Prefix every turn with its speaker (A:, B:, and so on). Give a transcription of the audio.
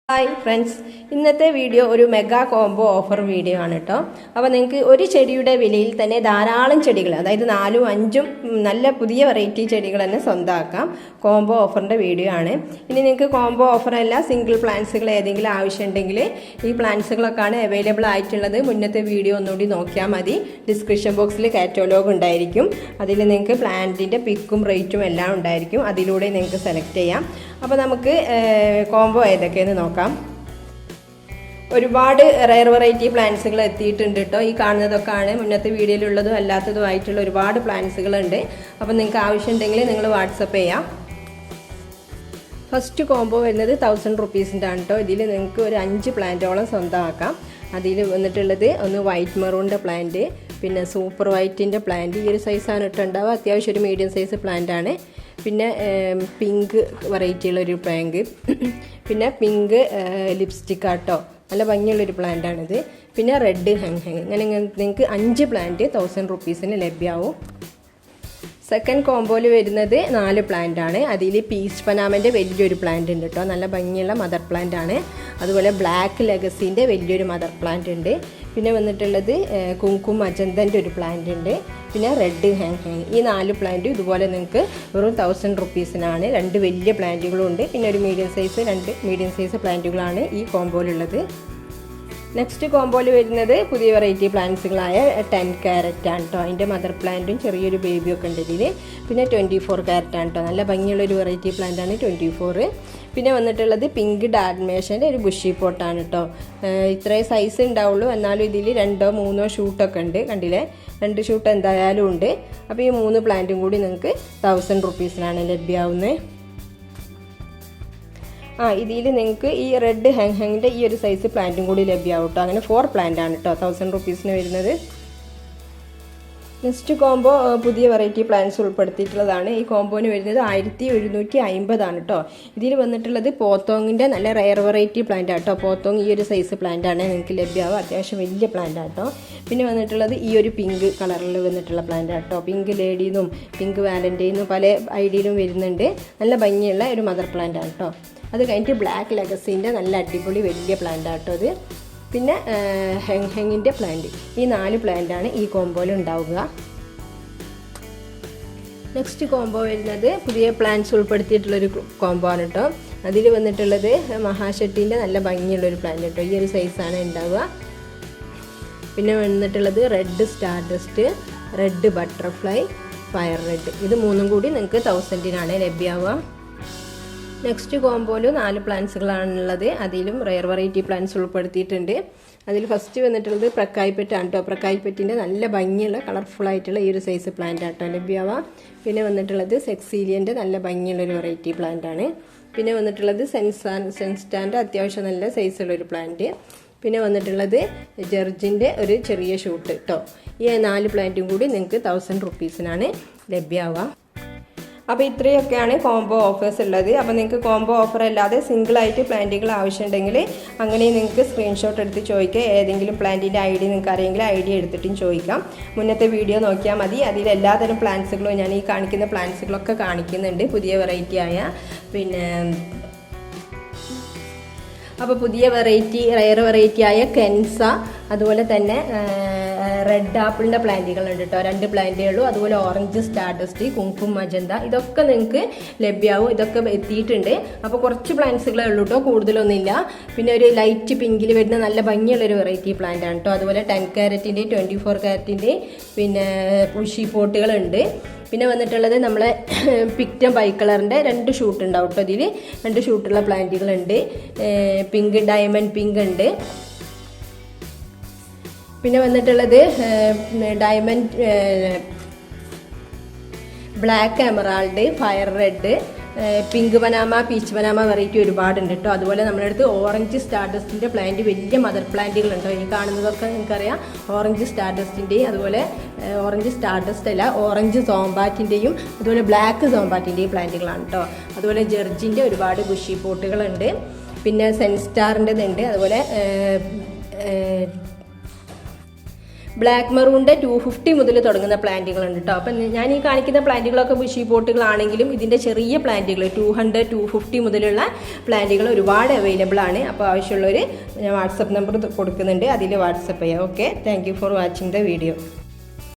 A: Hi friends, ഇന്നത്തെ video ഒരു mega combo offer video ആണ് കേട്ടോ. അപ്പോൾ നിങ്ങൾക്ക് ഒരു ചെടിയുടെ വിലയിൽ തന്നെ ധാരാളം ചെടികൾ, അതായത് 4ഉം 5ഉം നല്ല പുതിയ വെറൈറ്റി ചെടികൾ തന്നെ സ്വന്തമാക്കാം. കോംബോ ഓഫറിൻ്റെ വീഡിയോ ആണ്. ഇനി നിങ്ങൾക്ക് കോംബോ ഓഫറല്ല, സിംഗിൾ പ്ലാന്റ്സുകൾ ഏതെങ്കിലും ആവശ്യമുണ്ടെങ്കിൽ ഈ പ്ലാന്റ്സുകളൊക്കെയാണ് അവൈലബിൾ ആയിട്ടുള്ളത്. മുന്നത്തെ വീഡിയോ ഒന്നുകൂടി നോക്കിയാൽ മതി. ഡിസ്ക്രിപ്ഷൻ ബോക്സിൽ കാറ്റലോഗ് ഉണ്ടായിരിക്കും. അതിൽ നിങ്ങൾക്ക് പ്ലാന്റിൻ്റെ പിക്കും റേറ്റും എല്ലാം ഉണ്ടായിരിക്കും. അതിലൂടെ നിങ്ങൾക്ക് സെലക്ട് ചെയ്യാം. അപ്പോൾ നമുക്ക് കോംബോ ഏതൊക്കെയെന്ന് നോക്കാം. ഒരുപാട് റയർ വെറൈറ്റി പ്ലാന്റ്സുകൾ എത്തിയിട്ടുണ്ട് കേട്ടോ. ഈ കാണുന്നതൊക്കെയാണ് മുന്നത്തെ വീഡിയോയിലുള്ളതും അല്ലാത്തതുമായിട്ടുള്ള ഒരുപാട് പ്ലാന്റ്സുകളുണ്ട്. അപ്പോൾ നിങ്ങൾക്ക് ആവശ്യമുണ്ടെങ്കിൽ നിങ്ങൾ വാട്സപ്പ് ചെയ്യാം. ഫസ്റ്റ് കോംബോ വരുന്നത് 1000 റുപ്പീസിൻ്റെ ആണ് കേട്ടോ. ഇതിൽ നിങ്ങൾക്ക് ഒരു 5 പ്ലാന്റോളം സ്വന്തമാക്കാം. അതിൽ വന്നിട്ടുള്ളത് ഒന്ന് വൈറ്റ് മെറൂണിൻ്റെ പ്ലാന്റ്, പിന്നെ സൂപ്പർ വൈറ്റിൻ്റെ പ്ലാന്റ്. ഈ ഒരു സൈസാണ് ഇട്ടുണ്ടാവുക. അത്യാവശ്യം ഒരു മീഡിയം സൈസ് പ്ലാന്റ് ആണ്. പിന്നെ പിങ്ക് വെറൈറ്റിയുള്ളൊരു പ്ലാന്റ്, പിന്നെ പിങ്ക് ലിപ്സ്റ്റിക് ആട്ടോ, നല്ല ഭംഗിയുള്ളൊരു പ്ലാന്റാണിത്. പിന്നെ റെഡ് ഇങ്ങനെ നിങ്ങൾക്ക് 5 പ്ലാന്റ് 1000 റുപ്പീസിന് ലഭ്യമാവും. സെക്കൻഡ് കോംബോയിൽ വരുന്നത് 4 പ്ലാന്റ് ആണ്. അതിൽ പീച്ച് പനാമൻ്റെ വലിയൊരു പ്ലാന്റ് ഉണ്ട് കേട്ടോ, നല്ല ഭംഗിയുള്ള മദർ പ്ലാന്റ് ആണ്. അതുപോലെ ബ്ലാക്ക് ലെഗസീൻ്റെ വലിയൊരു മദർ പ്ലാന്റ് ഉണ്ട്. പിന്നെ വന്നിട്ടുള്ളത് കുങ്കും മജന്തൻ്റെ ഒരു പ്ലാന്റ് ഉണ്ട്. പിന്നെ റെഡ് ഈ 4 പ്ലാന്റും ഇതുപോലെ നിങ്ങൾക്ക് വെറും 1000 റുപ്പീസിനാണ്. 2 വലിയ പ്ലാന്റുകളും ഉണ്ട്. പിന്നെ ഒരു മീഡിയം സൈസ് 2 മീഡിയം സൈസ് പ്ലാന്റുകളാണ് ഈ കോംബോയിലുള്ളത്. നെക്സ്റ്റ് കോംബോയിൽ വരുന്നത് പുതിയ വെറൈറ്റി പ്ലാന്റ്സുകളായ 10 ക്യാരറ്റ് ആണ് കേട്ടോ. അതിൻ്റെ മദർ പ്ലാന്റും ചെറിയൊരു ബേബിയൊക്കെ ഉണ്ട് ഇതിൽ. പിന്നെ 24 ക്യാരറ്റ് ആണ് കേട്ടോ, നല്ല ഭംഗിയുള്ളൊരു വെറൈറ്റി പ്ലാന്റാണ് 24. പിന്നെ വന്നിട്ടുള്ളത് പിങ്ക് ഡാൽമേഷ്യൻ്റെ ഒരു ബുഷി പോട്ടാണ് കേട്ടോ. ഇത്രയും സൈസ് ഉണ്ടാവുള്ളൂ, എന്നാലും ഇതിൽ 2ഓ 3ഓ ഷൂട്ടൊക്കെ ഉണ്ട്. കണ്ടില്ലേ, 2 ഷൂട്ട് എന്തായാലും ഉണ്ട്. അപ്പോൾ ഈ 3 പ്ലാന്റും കൂടി നിങ്ങൾക്ക് 1000 റുപ്പീസിനാണ് ലഭ്യമാവുന്നത്. ഇതിൽ നിങ്ങൾക്ക് ഈ റെഡ് ഹാങ്ങിൻ്റെ ഈ ഒരു സൈസ് പ്ലാന്റും കൂടി ലഭ്യമാവും കേട്ടോ. അങ്ങനെ 4 പ്ലാന്റ് ആണ് കേട്ടോ 1000 റുപ്പീസിന് വരുന്നത്. നെക്സ്റ്റ് കോംബോ പുതിയ വെറൈറ്റി പ്ലാന്റ്സ് ഉൾപ്പെടുത്തിയിട്ടുള്ളതാണ്. ഈ കോംബോന് വരുന്നത് 1750 ആണ് കേട്ടോ. ഇതിൽ വന്നിട്ടുള്ളത് പോത്തോങ്ങിൻ്റെ നല്ല റയർ വെറൈറ്റി പ്ലാന്റ് ആട്ടോ. പോത്തോങ് ഈ ഒരു സൈസ് പ്ലാന്റ് ആണ് നിങ്ങൾക്ക് ലഭ്യമാവുക. അത്യാവശ്യം വലിയ പ്ലാന്റ് ആട്ടോ. പിന്നെ വന്നിട്ടുള്ളത് ഈ ഒരു പിങ്ക് കളറിൽ വന്നിട്ടുള്ള പ്ലാന്റ് ആട്ടോ. പിങ്ക് ലേഡിന്നും പിങ്ക് വാലൻ്റെന്നും പല ഐഡിയയിലും വരുന്നുണ്ട്. നല്ല ഭംഗിയുള്ള ഒരു മദർ പ്ലാന്റ് ആണ് കേട്ടോ. അത് കഴിഞ്ഞിട്ട് ബ്ലാക്ക് ലെഗസീൻ്റെ നല്ല അടിപൊളി വലിയ പ്ലാന്റ് ആട്ടോ ഇത്. പിന്നെ ഹെങ്ങിൻ്റെ പ്ലാന്റ്. ഈ 4 പ്ലാന്റാണ് ഈ കോംബോയിൽ ഉണ്ടാവുക. നെക്സ്റ്റ് കോംബോ വരുന്നത് പുതിയ പ്ലാന്റ്സ് ഉൾപ്പെടുത്തിയിട്ടുള്ളൊരു കോംബോ ആണ് കേട്ടോ. അതിൽ വന്നിട്ടുള്ളത് മഹാശക്തിൻ്റെ നല്ല ഭംഗിയുള്ളൊരു പ്ലാന്റ് കേട്ടോ. ഈ ഒരു സൈസാണ് ഉണ്ടാവുക. പിന്നെ വന്നിട്ടുള്ളത് red star dust, red butterfly, fire red. ഇത് 3ഉം കൂടി നിങ്ങൾക്ക് 1000-നാണ് ലഭ്യമാവുക. നെക്സ്റ്റ് കോംബോയിൽ 4 പ്ലാന്റ്സുകളാണുള്ളത്. അതിലും റയർ വെറൈറ്റി പ്ലാന്റ്സ് ഉൾപ്പെടുത്തിയിട്ടുണ്ട്. അതിൽ ഫസ്റ്റ് വന്നിട്ടുള്ളത് പ്രക്കായ്പെറ്റാണ് കേട്ടോ. പ്രക്കായ്പെറ്റിൻ്റെ നല്ല ഭംഗിയുള്ള കളർഫുള്ളായിട്ടുള്ള ഈ ഒരു സൈസ് പ്ലാന്റ് ആട്ടോ ലഭ്യമാവുക. പിന്നെ വന്നിട്ടുള്ളത് സെക്സീലിയൻ്റെ നല്ല ഭംഗിയുള്ളൊരു വെറൈറ്റി പ്ലാന്റ് ആണ്. പിന്നെ വന്നിട്ടുള്ളത് സെൻസ്റ്റാൻ്റെ അത്യാവശ്യം നല്ല സൈസുള്ളൊരു പ്ലാന്റ്. പിന്നെ വന്നിട്ടുള്ളത് ജർജിൻ്റെ ഒരു ചെറിയ ഷൂട്ട് കേട്ടോ. ഈ 4 പ്ലാന്റും കൂടി നിങ്ങൾക്ക് 1000 റുപ്പീസിനാണ് ലഭ്യമാവുക. അപ്പോൾ ഇത്രയൊക്കെയാണ് കോംബോ ഓഫേഴ്സ് ഉള്ളത്. അപ്പോൾ നിങ്ങൾക്ക് കോംബോ ഓഫർ അല്ലാതെ സിംഗിളായിട്ട് പ്ലാന്റുകൾ ആവശ്യമുണ്ടെങ്കിൽ അങ്ങനെ നിങ്ങൾക്ക് സ്ക്രീൻഷോട്ട് എടുത്ത് ചോദിക്കുക. ഏതെങ്കിലും പ്ലാന്റിൻ്റെ ഐ ഡി നിങ്ങൾക്ക് അറിയെങ്കിൽ ഐ ഡി എടുത്തിട്ടും ചോദിക്കാം. മുന്നത്തെ വീഡിയോ നോക്കിയാൽ മതി. അതിൽ എല്ലാതരം പ്ലാന്റ്സുകളും ഞാൻ ഈ കാണിക്കുന്ന പ്ലാന്റ്സുകളൊക്കെ കാണിക്കുന്നുണ്ട്. പുതിയ വെറൈറ്റി ആയ അപ്പോൾ പുതിയ വെറൈറ്റി റയർ വെറൈറ്റി ആയ കെൻസ, അതുപോലെ തന്നെ റെഡ് ആപ്പിളിൻ്റെ പ്ലാന്റുകളുണ്ട് കേട്ടോ. 2 പ്ലാന്റേ ഉള്ളൂ. അതുപോലെ ഓറഞ്ച് സ്റ്റാർഡസ്റ്റ്, കുങ്കും മജന്ത, ഇതൊക്കെ നിങ്ങൾക്ക് ലഭ്യമാവും. ഇതൊക്കെ എത്തിയിട്ടുണ്ട്. അപ്പോൾ കുറച്ച് പ്ലാന്റ്സുകളേ ഉള്ളൂ കേട്ടോ, കൂടുതലൊന്നുമില്ല. പിന്നെ ഒരു ലൈറ്റ് പിങ്കിൽ വരുന്ന നല്ല ഭംഗിയുള്ളൊരു വെറൈറ്റി പ്ലാന്റ് ആണ് കേട്ടോ. അതുപോലെ 10 ക്യാരറ്റിൻ്റെയും 24 ക്യാരറ്റിൻ്റെയും പിന്നെ പുഷി പോട്ടുകളുണ്ട്. പിന്നെ വന്നിട്ടുള്ളത് നമ്മളെ പിക്റ്റം ബൈ കളറിൻ്റെ 2 ഷൂട്ട് ഉണ്ടാവും കേട്ടോ. ഇതിൽ 2 ഷൂട്ടുള്ള പ്ലാന്റുകളുണ്ട്. പിങ്ക് ഡയമണ്ട് പിങ്ക് ഉണ്ട്. പിന്നെ വന്നിട്ടുള്ളത് diamond black emerald, fire red, pink Panama, peach Panama variety ഒരുപാടുണ്ട് കേട്ടോ. അതുപോലെ നമ്മുടെ അടുത്ത് ഓറഞ്ച് സ്റ്റാർഡസ്റ്റിൻ്റെ പ്ലാന്റ് വലിയ മദർ പ്ലാന്റുകളുണ്ടോ. ഈ കാണുന്നതൊക്കെ നിങ്ങൾക്കറിയാം ഓറഞ്ച് സ്റ്റാർഡസ്റ്റിൻ്റെയും, അതുപോലെ ഓറഞ്ച് സ്റ്റാർഡസ്റ്റ് അല്ല ഓറഞ്ച് സോംബാറ്റിൻ്റെയും അതുപോലെ ബ്ലാക്ക് സോംബാറ്റിൻ്റെയും പ്ലാന്റുകളാണ് കേട്ടോ. അതുപോലെ ജർജിൻ്റെ ഒരുപാട് ബുഷി പോട്ടുകളുണ്ട്. പിന്നെ സെൻസ്റ്റാറിൻ്റെതുണ്ട്. അതുപോലെ ബ്ലാക്ക് മെറൂണിൻ്റെ 250 മുതൽ തുടങ്ങുന്ന പ്ലാന്റുകളുണ്ട് കേട്ടോ. അപ്പം ഞാൻ ഈ കാണിക്കുന്ന പ്ലാന്റുകളൊക്കെ ബുഷി പോട്ടുകളാണെങ്കിലും ഇതിൻ്റെ ചെറിയ പ്ലാന്റുകൾ 200, 250 മുതലുള്ള പ്ലാന്റുകൾ ഒരുപാട് അവൈലബിൾ ആണ്. അപ്പോൾ ആവശ്യമുള്ളവർ ഞാൻ വാട്സപ്പ് നമ്പർ കൊടുക്കുന്നുണ്ട്, അതിൽ വാട്സപ്പ് ചെയ്യാം. Okay, thank you for watching the video.